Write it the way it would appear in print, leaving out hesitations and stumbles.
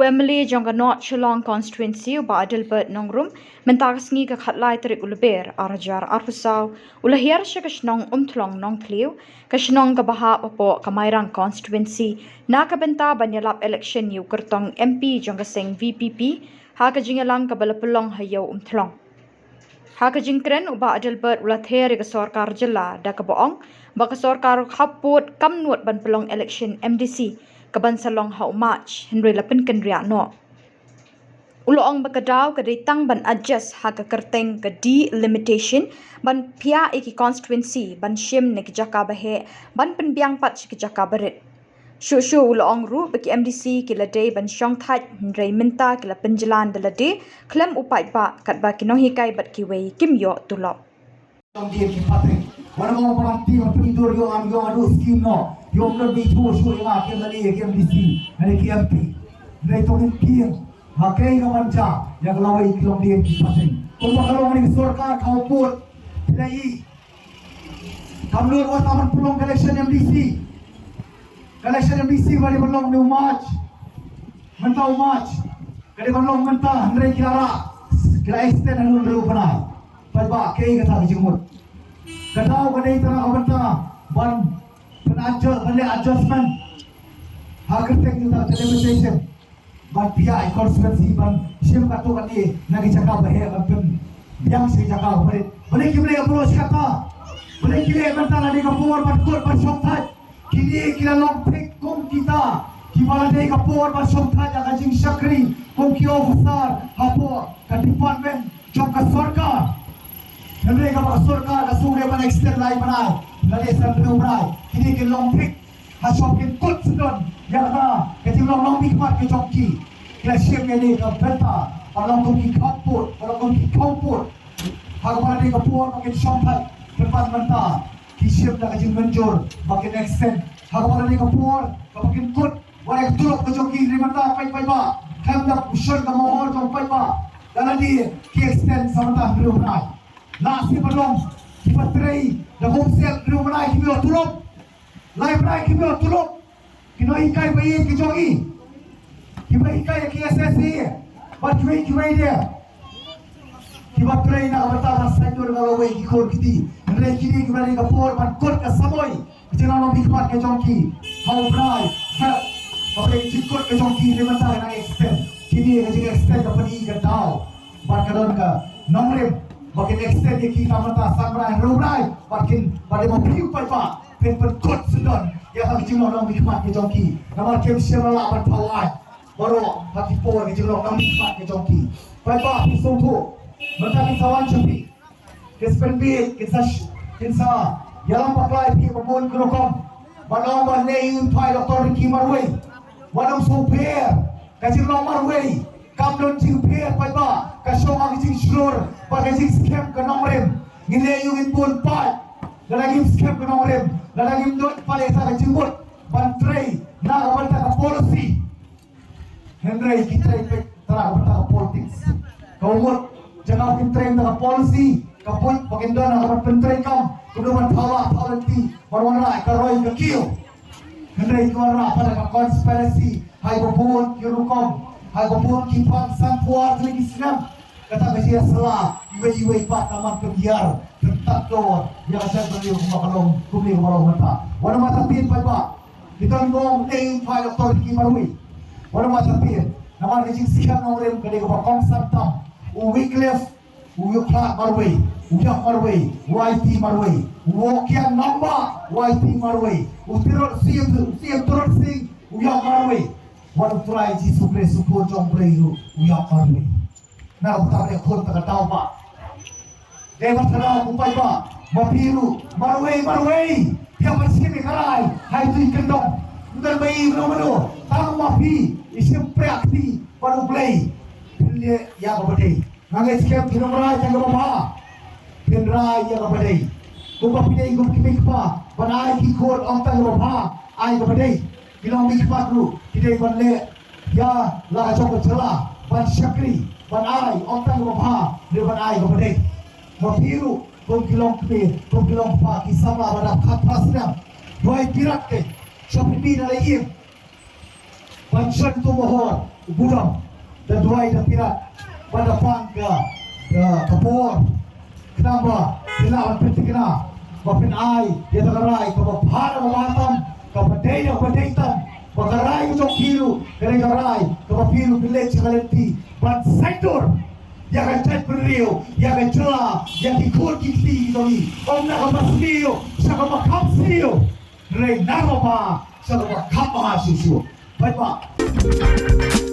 Wembley jongga North Shillong constituency uba Adalbert Nongrum mentagasngi ka khatlai tarik ulaber arajar arpusau ulahir shakashnong umtlong nongkliu kashnong kabaha papo kamairang constituency nakabenta banyalap election yu kertong MP jongga seng VPP ha kajingalang kabalapulong hayo umtlong ha kajingkren uba Adalbert ulather ka sarkar jilla da kaboong baka sarkar khaput kamnut ban pelong election MDC kaban salong hau march henry lapin kendria no uloong bakadaw kaditang ban adjust ha ka kerteng ka delimitation ban pia iki constituency ban shim ne kijaka bahe ban penbiang pat kijaka barit shu uloong ru baki MDC kilade ban shong that henry minta kila penjalan dalade klem upai ba kat ba kinohi kai bat kiwei kimyo tulop Mana mau pelanti pentidur yo adu skim no yo lebih tu yang akan lagi KMDC dari KMP dari tokin kian hakai kamanca yang lawai kilom dia pasing kalau ni sarkar kau put pilih kamlur wa taman pulong election MDC bari belum new march mentau march kali belum mentah Andre kira extend anu dulu pernah pada kai kata jemur Kadau kadai tengah abanta ban adjustment hakertek juta television ban pia constituency ban sim katu kali nagi cakap bahe ban yang si cakap boleh kibele approach kata boleh kibele banta nadi kapur ban kur ban sompat kini kila long pick kum kita kibala dei kapur ban sompat jaga jing sakri kum ki officer hapo ka department jom ka sarkar Mereka masuk ke sungai mana extend lain mana, lalu sambil berai. Ini ke long pick, hasok ke kut sedon, yang mana ketika long pick mat ke joki, kita siap ini ke beta, orang tu ki kapur, orang tu ki kapur, hak mana dia kapur makin sampai depan mentah, ki siap dah kajing menjur, makin extend, hak mana dia kapur, makin kut, orang turut ke joki di mentah, pai ba, hendak usul ke mohon jom pai ba, dan dia ki extend sampai belum berai. Nasi belum dipatrei dah homesel belum naik kibio tulung lain naik kibio tulung kino ikai bayi kijogi kiba ikai ki SSC bat kibai dia kipatrei nak bertahan sektor kalau bayi kikor kiti mereka kini kibali kapur ban kot ka samoy kicina no bikmat ke jongki how brai set kapre cikot ke jongki lemata nak extend kini ke extend dapat i ke dau ban kadon ka nomrem makin extend ye kita mata samrai rurai makin pada mau piu pai pa pen kot sedon ya hak jino long hikmat ke jongki nama kem semala ban pawai baru hati po ke jino long hikmat ke jongki pai pa pisongku mata ki sawan chupi ke spenbi kinsa yalam paklai pi babon krokom balong ban nei pai doktor ki marwei wadam super ka jino marwei kam don jing per pai ba ka shong ang jing shlor pa ka jing scam ka nomrem ngile yung inpun pa lalagim scam ka nomrem lalagim don pale sa ka jing bot ban tray na ka ka policy henry kita ipek tara ka politics ka umot jangan kim tray ka policy ka point pakin don ka pentray kam kudu man thawa policy marwana ka roy ka kiyo henry ko ra pada ka conspiracy hai babon yurukom hai babon kipan sampuar lagi senam kata besia salah iwe pak taman kebiar tetap do yang saya beli kumakalong kumli kumalong mata wana mata pin pai ba kita ngom nei pai doktor ki marwi wana mata pin nama rejing sikan ngorem kade ko kong santam u weekliff u yukla marwi u yak marwi YT marwi u kian namba YT marwi u tirot siem turot sing u yak marwi wana try jisu Kristus ko jong preyu u yak marwi na utara dia khot tak tahu pak dia berterang upai pak mapiru marwei dia masih mekarai hai tu kendong bukan bayi mano tang mapi isim preakti baru play dia ya kabadai nangai skep kinomrai jaga bapa kendrai ya kabadai kuba pidai gum kimik pa banai ki khot ong tang bapa ai kabadai kinomik pa tu pidai banle ya la chok chala ban syakri ban ai ontang bapa de ban ai ko bade mo piru kom kilong pa ki sama bada khat pasram roi pirat ke shopi na laim ban shan tu mohor budam dan dua ida tidak pada pang ke kapor kenapa tidak penting kena bapin ai dia tak rai ke bahara batam ke badai badaitam bakarai ke kilu kene karai ke pilu village kalenti ban sektor ya kan chat beriu ya kan celah ya kikut kiti doi om nak masio saka makapsio rei naroma saka makapa sisio baik pak